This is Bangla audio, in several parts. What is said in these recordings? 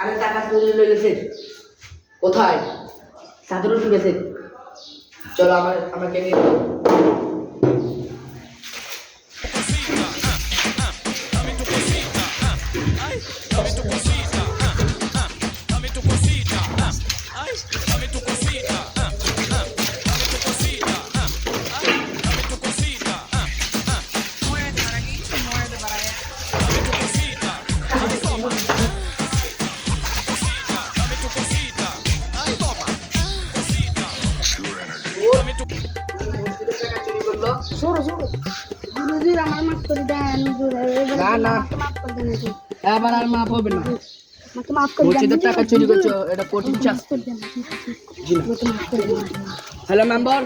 আরে টাকা চুরি হয়ে গেছে কোথায় চাদর উঠে গেছে চলো আমাকে নিয়ে এবার আর মাফ হবে না মসজিদের টাকা চুরি করছো এটা কঠিন শাস্তি hello member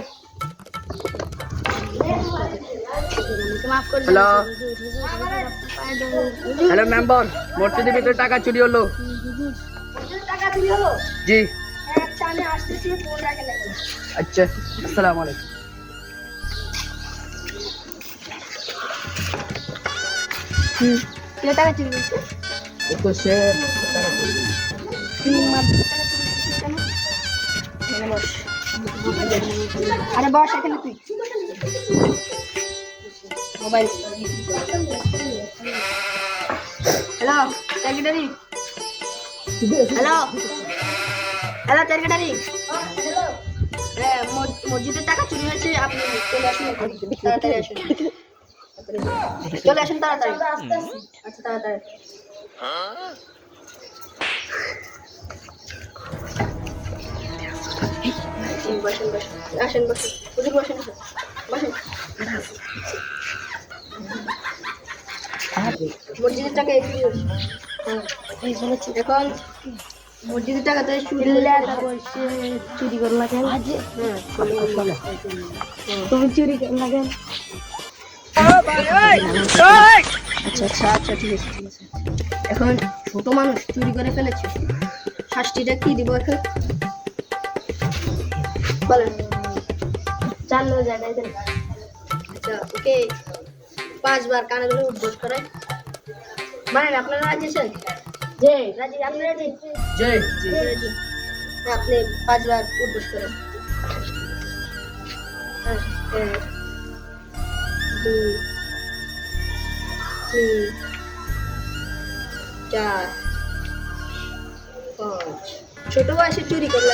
hello hello member মসজিদের ভিতরে টাকা চুরি হলো জি আচ্ছা আসসালামু আলাইকুম টাকা চুরি করছে তো সে আরে বস এখানে তুই mobile hello secretary hello hello secretary মসজিদের টাকা চুরি হয়েছে আপনি চলে আসুন তাড়াতাড়ি আসুন চলে আসুন তাড়াতাড়ি আচ্ছা তাড়াতাড়ি বসেন বসেন আসেন বসেন হুজুর বসেন বসেন মসজিদের টাকা এখন মসজিদের টাকা তো চুরি করো না কেন তুমি চুরি করো না কেন আচ্ছা আচ্ছা আচ্ছা ঠিক আছে ঠিক আছে এখন ছোট মানুষ চুরি করে ফেলেছে শাস্তিটা কি দিব এখন বলেন 4 জায়গায় দেন আচ্ছা ওকে 5 বার কানে ধরে উদ্বোস করে মানে আপনারা রাজি আছেন জি রাজি আপনি রাজি জি জি রাজি আপনি 5 বার উদ্বোস করেন 1 2 3 4 5 ছোট বয়সে চুরি করলে